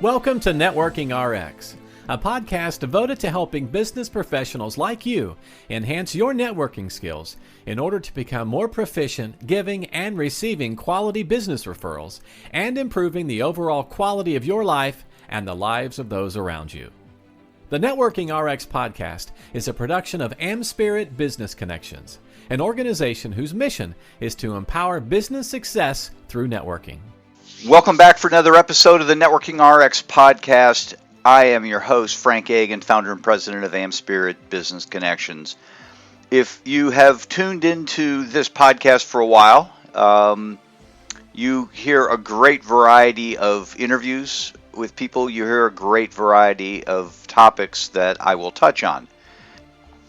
Welcome to Networking RX, a podcast devoted to helping business professionals like you enhance your networking skills in order to become more proficient giving and receiving quality business referrals and improving the overall quality of your life and the lives of those around you. The Networking RX podcast is a production of AmSpirit Business Connections, an organization whose mission is to empower business success through networking. Welcome back for another episode of the Networking RX podcast. I am your host, Frank Agan, founder and president of AmSpirit Business Connections. If you have tuned into this podcast for a while, you hear a great variety of interviews with people. You hear a great variety of topics that I will touch on.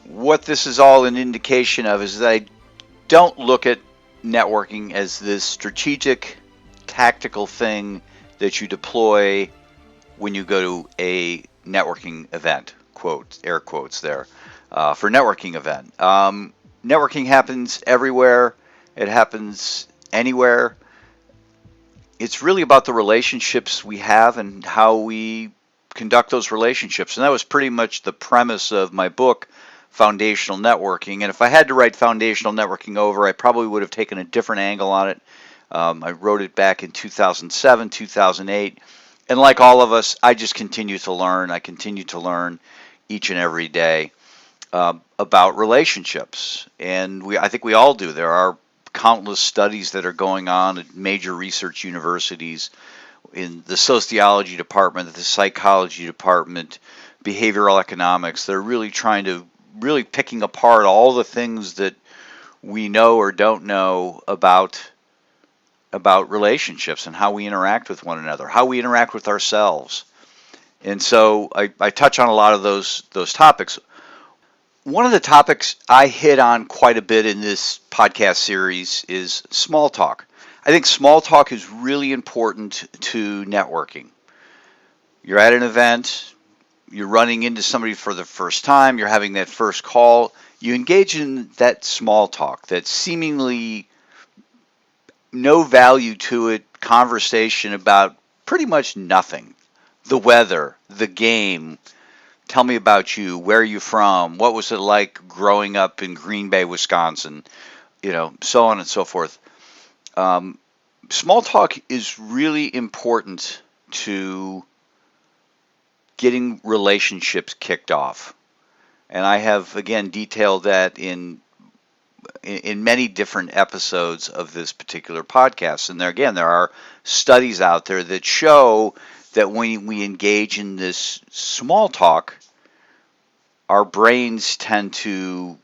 What this is all an indication of is that I don't look at networking as this strategic, tactical thing that you deploy when you go to a networking event, quotes, air quotes there, for networking event. Networking happens everywhere. It happens anywhere. It's really about the relationships we have and how we conduct those relationships. And that was pretty much the premise of my book, Foundational Networking. And if I had to write Foundational Networking over, I probably would have taken a different angle on it. I wrote it back in 2007, 2008. And like all of us, I just continue to learn. I continue to learn each and every day about relationships. And I think we all do. There are countless studies that are going on at major research universities, in the sociology department, the psychology department, behavioral economics. They're really picking apart all the things that we know or don't know about relationships and how we interact with one another, how we interact with ourselves. And so I touch on a lot of those topics. One of the topics I hit on quite a bit in this podcast series is small talk. I think small talk is really important to networking. You're at an event, you're running into somebody for the first time, you're having that first call, you engage in that small talk, that seemingly no value to it conversation about pretty much nothing. The weather, the game, tell me about you, where are you from, what was it like growing up in Green Bay, Wisconsin, so on and so forth. Small talk is really important to getting relationships kicked off. And I have, again, detailed that in many different episodes of this particular podcast. And there are studies out there that show that when we engage in this small talk, our brains tend to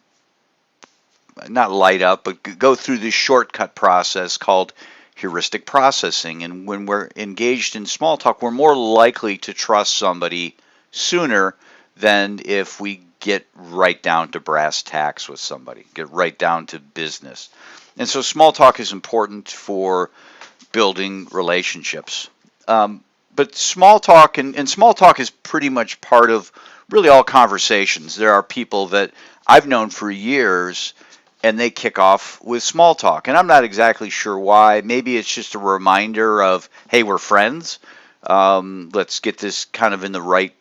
not light up, but go through this shortcut process called heuristic processing. And when we're engaged in small talk, we're more likely to trust somebody sooner than if we get right down to brass tacks with somebody, get right down to business. And so small talk is important for building relationships. But small talk, and small talk is pretty much part of really all conversations. There are people that I've known for years, and they kick off with small talk. And I'm not exactly sure why. Maybe it's just a reminder of, hey, we're friends. Let's get this kind of in the right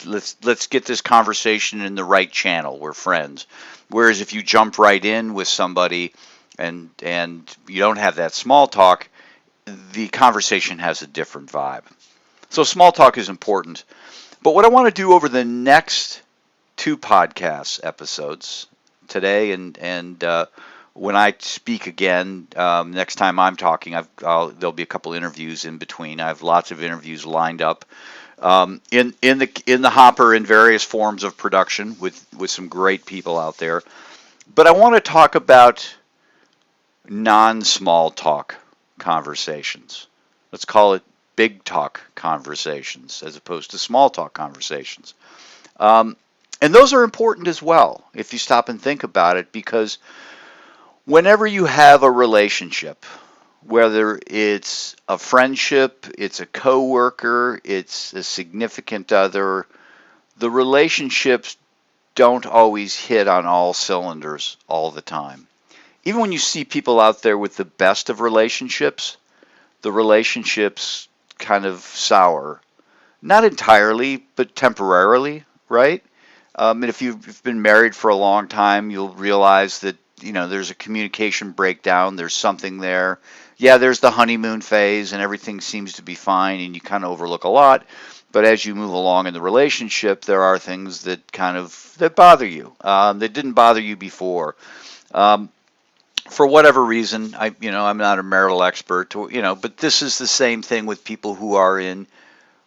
Let's get this conversation in the right channel. We're friends. Whereas if you jump right in with somebody and you don't have that small talk, the conversation has a different vibe. So small talk is important. But what I want to do over the next two podcast episodes, today and when I speak again, next time I'm talking, there'll be a couple interviews in between. I have lots of interviews lined up. In the hopper in various forms of production with some great people out there. But I want to talk about non-small talk conversations. Let's call it big talk conversations as opposed to small talk conversations. And those are important as well if you stop and think about it, because whenever you have a relationship, whether it's a friendship, it's a coworker, it's a significant other, the relationships don't always hit on all cylinders all the time. Even when you see people out there with the best of relationships, the relationships kind of sour Not entirely, but temporarily, right? And if you've been married for a long time, you'll realize that, there's a communication breakdown. There's something there. Yeah, there's the honeymoon phase and everything seems to be fine and you kind of overlook a lot. But as you move along in the relationship, there are things that bother you, that didn't bother you before. Um, for whatever reason, I'm not a marital expert, but this is the same thing with people who are in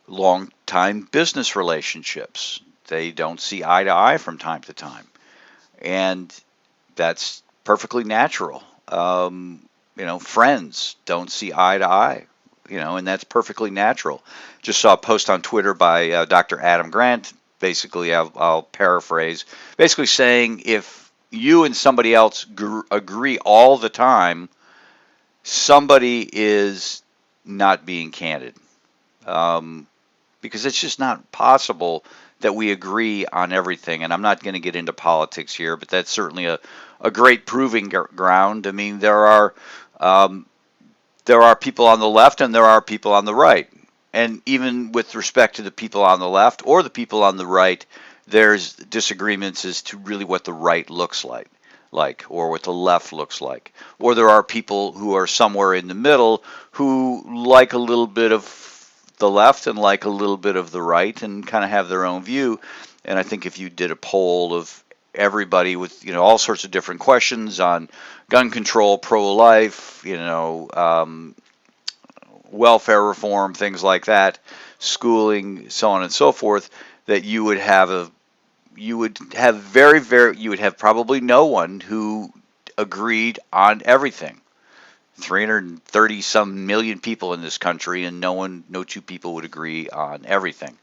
long time business relationships. They don't see eye to eye from time to time. And that's perfectly natural. Friends don't see eye to eye, and that's perfectly natural. Just saw a post on Twitter by Dr. Adam Grant. Basically, I'll paraphrase, basically saying if you and somebody else agree all the time, somebody is not being candid. Um, because it's just not possible that we agree on everything. And I'm not going to get into politics here, but that's certainly a great proving ground. I mean, um, there are people on the left and there are people on the right. And even with respect to the people on the left or the people on the right, there's disagreements as to really what the right looks like or what the left looks like. Or there are people who are somewhere in the middle who like a little bit of the left and like a little bit of the right and kind of have their own view. And I think if you did a poll of everybody with all sorts of different questions on gun control, pro-life, welfare reform, things like that, schooling, so on and so forth, that you would have probably no one who agreed on everything. 330 some million people in this country, and no two people would agree on everything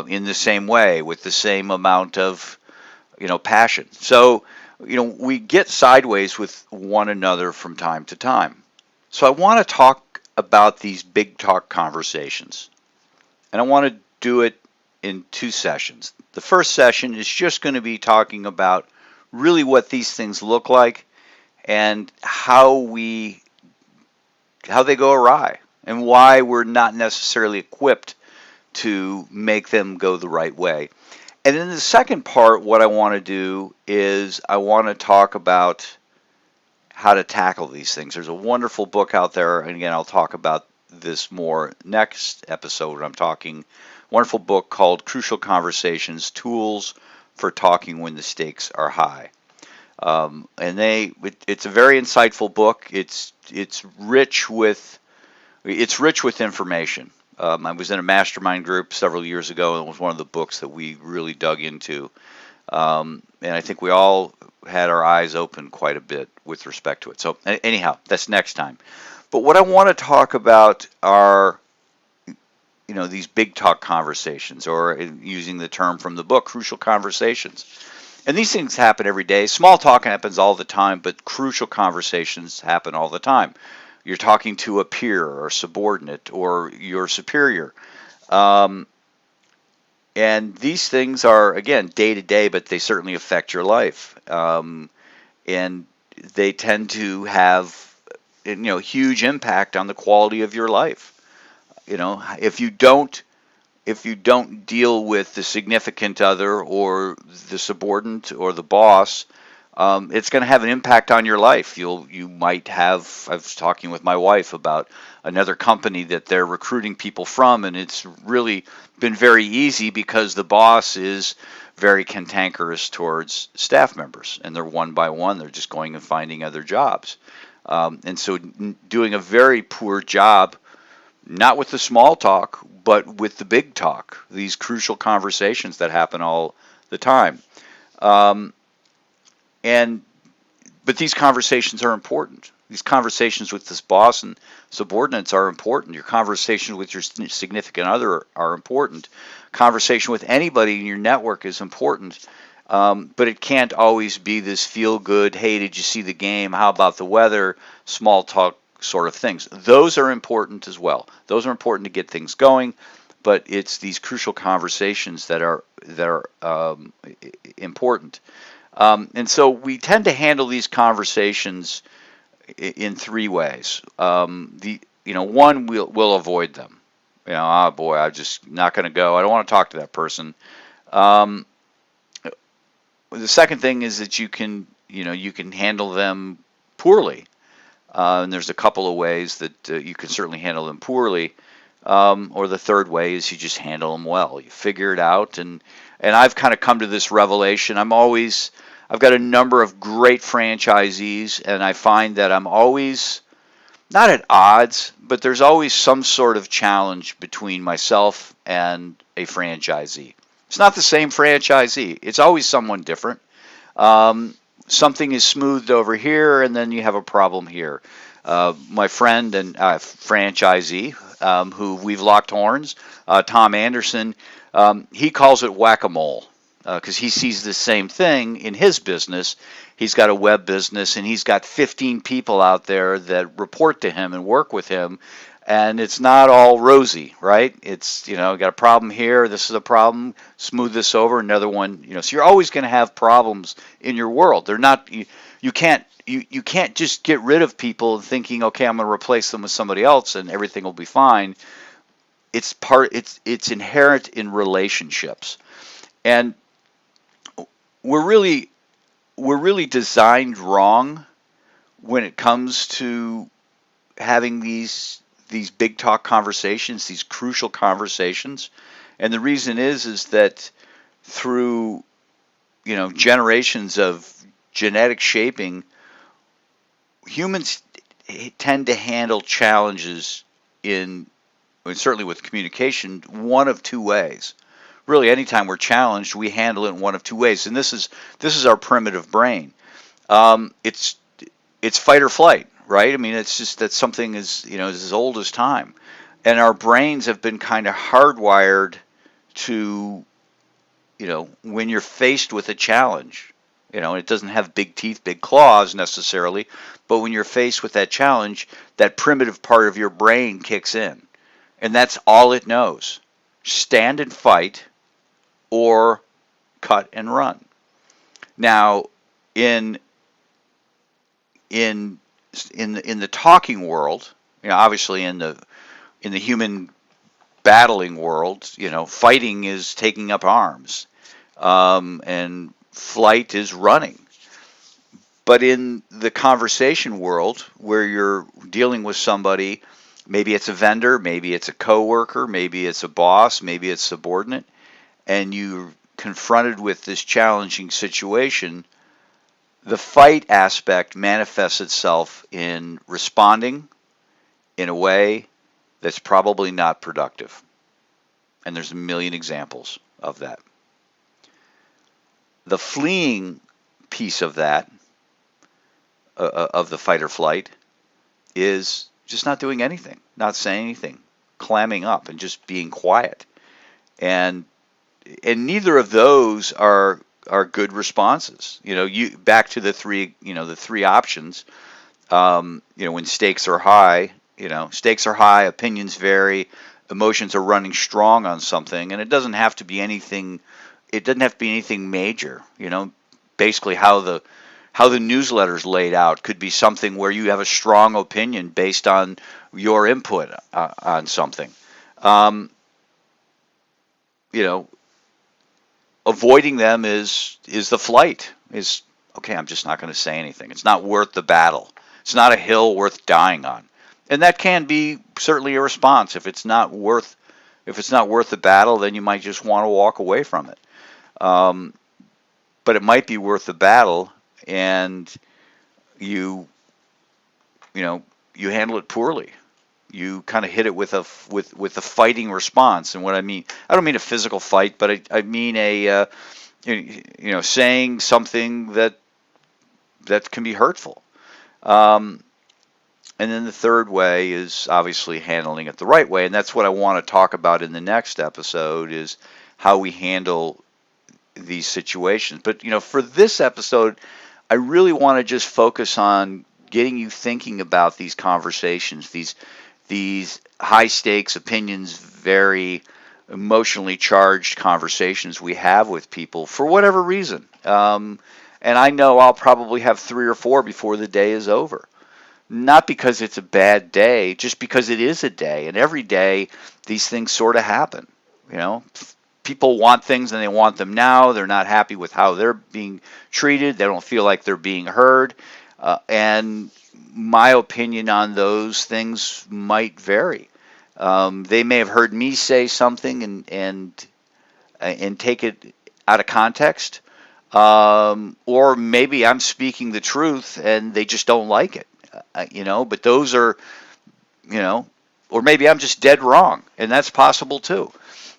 in the same way with the same amount of passion. So we get sideways with one another from time to time. So I want to talk about these big talk conversations, and I want to do it in 2 sessions. The first session is just going to be talking about really what these things look like and how they go awry and why we're not necessarily equipped to make them go the right way. And in the second part, what I want to do is I want to talk about how to tackle these things. There's a wonderful book out there, and again, I'll talk about this more next episode when I'm talking. Wonderful book called Crucial Conversations: Tools for Talking When the Stakes Are High. It's a very insightful book. It's rich with information. I was in a mastermind group several years ago, and it was one of the books that we really dug into. And I think we all had our eyes open quite a bit with respect to it. So anyhow, that's next time. But what I want to talk about are these big talk conversations, or using the term from the book, crucial conversations. And these things happen every day. Small talk happens all the time, but crucial conversations happen all the time. You're talking to a peer or subordinate or your superior. And these things are, again, day to day, but they certainly affect your life. And they tend to have, huge impact on the quality of your life. If you don't deal with the significant other or the subordinate or the boss, it's going to have an impact on your life. You might have. I was talking with my wife about another company that they're recruiting people from, and it's really been very easy because the boss is very cantankerous towards staff members, and they're one by one. They're just going and finding other jobs, and so doing a very poor job. Not with the small talk, but with the big talk, these crucial conversations that happen all the time. But these conversations are important. These conversations with this boss and subordinates are important. Your conversations with your significant other are important. Conversation with anybody in your network is important. But it can't always be this feel-good, hey, did you see the game? How about the weather? Small talk sort of things. Those are important as well. Those are important to get things going, but it's these crucial conversations that are important. And so we tend to handle these conversations in 3 ways. One, we'll avoid them. Oh boy, I'm just not going to go. I don't want to talk to that person. Um, the second thing is that you can handle them poorly. And there's a couple of ways that you can certainly handle them poorly. Or the third way is you just handle them well. You figure it out, and I've kind of come to this revelation. I've got a number of great franchisees, and I find that I'm always not at odds, but there's always some sort of challenge between myself and a franchisee. It's not the same franchisee. It's always someone different. Um, Something is smoothed over here, and then you have a problem here. My friend and franchisee, who we've locked horns, Tom Anderson, he calls it whack-a-mole because he sees the same thing in his business. He's got a web business, and he's got 15 people out there that report to him and work with him, and it's not all rosy, right? It's, got a problem here, this is a problem, smooth this over, another one, so you're always going to have problems in your world. They're not, you can't just get rid of people thinking, okay, I'm going to replace them with somebody else and everything will be fine. It's inherent in relationships. And we're really designed wrong when it comes to having these big talk conversations, these crucial conversations. And the reason is that through generations of genetic shaping, humans tend to handle challenges certainly with communication, one of two ways. Really, anytime we're challenged, we handle it in one of two ways, and this is our primitive brain. It's fight or flight, right? I mean, it's just that something is as old as time, and our brains have been kind of hardwired to when you're faced with a challenge. It doesn't have big teeth, big claws necessarily, but when you're faced with that challenge, that primitive part of your brain kicks in, and that's all it knows: stand and fight, or cut and run. Now, in the talking world, obviously in the human battling world, fighting is taking up arms, and flight is running. But in the conversation world, where you're dealing with somebody, maybe it's a vendor, maybe it's a coworker, maybe it's a boss, maybe it's subordinate, and you're confronted with this challenging situation, the fight aspect manifests itself in responding in a way that's probably not productive. And there's a million examples of that. The fleeing piece of that, of the fight or flight, is just not doing anything, not saying anything, clamming up and just being quiet. And neither of those are good responses. You back to the three options. When stakes are high, opinions vary, emotions are running strong on something, and it doesn't have to be anything. It doesn't have to be anything major. Basically how the newsletter's laid out could be something where you have a strong opinion based on your input on something. Avoiding them is the flight. Is okay, I'm just not going to say anything. It's not worth the battle. It's not a hill worth dying on. And that can be certainly a response. If it's not worth the battle, then you might just want to walk away from it. But it might be worth the battle, and you handle it poorly. You kind of hit it with a fighting response. And what I mean, I don't mean a physical fight, but I mean a saying something that can be hurtful. And then the third way is obviously handling it the right way, and that's what I want to talk about in the next episode, is how we handle these situations. But for this episode, I really want to just focus on getting you thinking about these conversations, these high stakes, opinions, very emotionally charged conversations we have with people for whatever reason. And I know I'll probably have 3 or 4 before the day is over. not because it's a bad day, just because it is a day. And every day, these things sort of happen. You know, people want things and they want them now. They're not happy with how they're being treated. They don't feel like they're being heard. And my opinion on those things might vary. They may have heard me say something and take it out of context, or maybe I'm speaking the truth and they just don't like it. But those are, or maybe I'm just dead wrong, and that's possible too.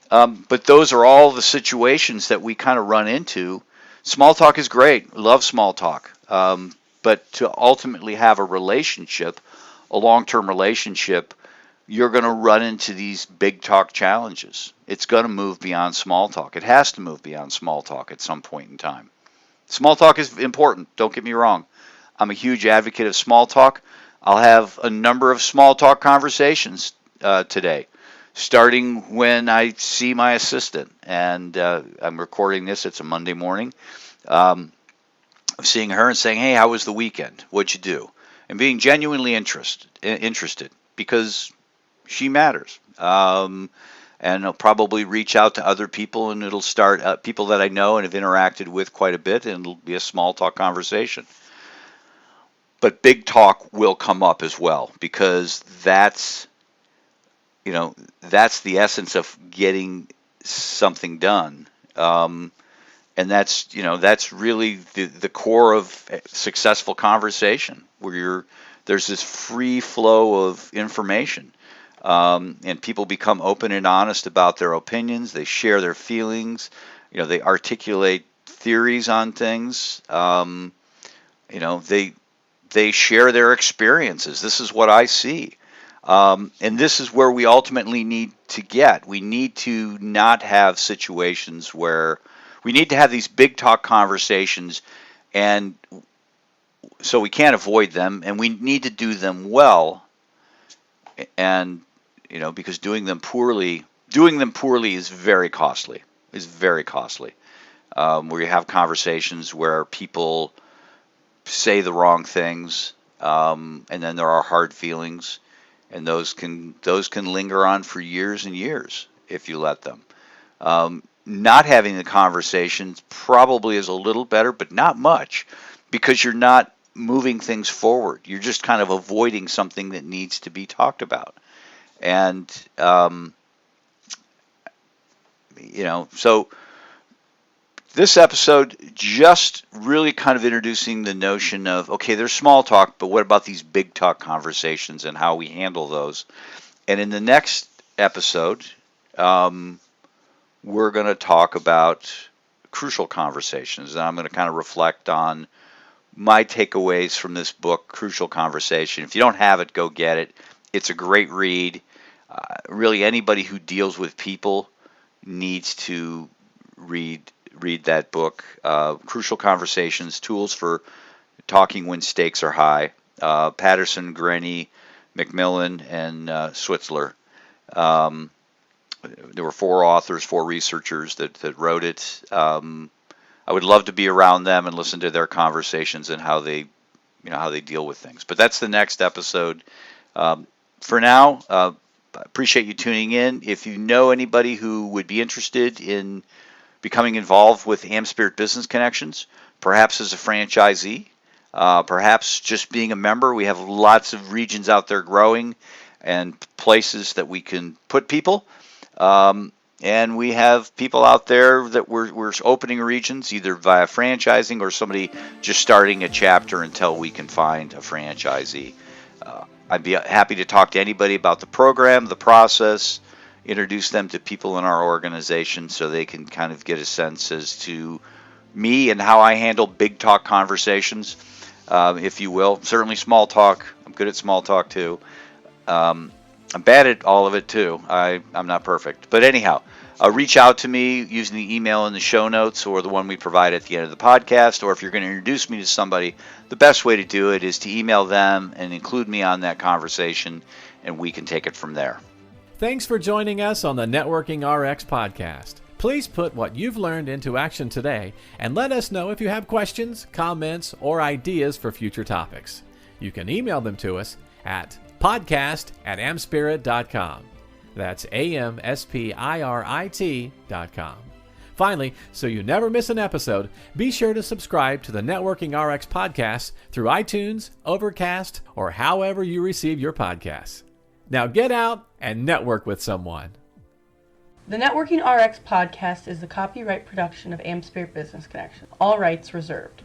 But those are all the situations that we kind of run into. Small talk is great. Love small talk. But to ultimately have a relationship, a long-term relationship, you're going to run into these big talk challenges. It's going to move beyond small talk. It has to move beyond small talk at some point in time. Small talk is important. Don't get me wrong. I'm a huge advocate of small talk. I'll have a number of small talk conversations today, starting when I see my assistant. And I'm recording this. It's a Monday morning. Seeing her and saying, hey, how was the weekend? What'd you do? And being genuinely interested because she matters. And I'll probably reach out to other people, and it'll start people that I know and have interacted with quite a bit, and it'll be a small talk conversation. But big talk will come up as well, because that's the essence of getting something done. And that's really the core of successful conversation, where there's this free flow of information. And people become open and honest about their opinions. They share their feelings. They articulate theories on things. They share their experiences. This is what I see. And this is where we ultimately need to get. We need to not have situations where we need to have these big talk conversations, and so we can't avoid them, and we need to do them well. And because doing them poorly is very costly. Where you have conversations where people say the wrong things, and then there are hard feelings, and those can linger on for years and years if you let them. Not having the conversations probably is a little better, but not much, because you're not moving things forward. You're just kind of avoiding something that needs to be talked about. And, so this episode just really kind of introducing the notion of, okay, there's small talk, but what about these big talk conversations and how we handle those? And in the next episode, we're going to talk about crucial conversations. And I'm going to kind of reflect on my takeaways from this book, Crucial Conversation. If you don't have it, go get it. It's a great read. Really, anybody who deals with people needs to read that book. Crucial Conversations, Tools for Talking When Stakes Are High. Patterson, Grenny, McMillan, and Switzler. There were 4 authors, 4 researchers that wrote it. I would love to be around them and listen to their conversations and how they deal with things. But that's the next episode. For now, I appreciate you tuning in. If you know anybody who would be interested in becoming involved with AmSpirit Business Connections, perhaps as a franchisee, perhaps just being a member, we have lots of regions out there growing and places that we can put people. And we have people out there that we're opening regions either via franchising or somebody just starting a chapter until we can find a franchisee. I'd be happy to talk to anybody about the program, the process, introduce them to people in our organization so they can kind of get a sense as to me and how I handle big talk conversations, if you will. Certainly small talk. I'm good at small talk too. I'm bad at all of it too. I'm not perfect. But anyhow, reach out to me using the email in the show notes or the one we provide at the end of the podcast. Or if you're going to introduce me to somebody, the best way to do it is to email them and include me on that conversation, and we can take it from there. Thanks for joining us on the Networking RX podcast. Please put what you've learned into action today and let us know if you have questions, comments, or ideas for future topics. You can email them to us at podcast@amspirit.com. That's AMSPIRIT.com. Finally, so you never miss an episode, be sure to subscribe to the Networking RX podcast through iTunes, Overcast, or however you receive your podcasts. Now get out and network with someone. The Networking RX podcast is the copyright production of AmSpirit Business Connection. All rights reserved.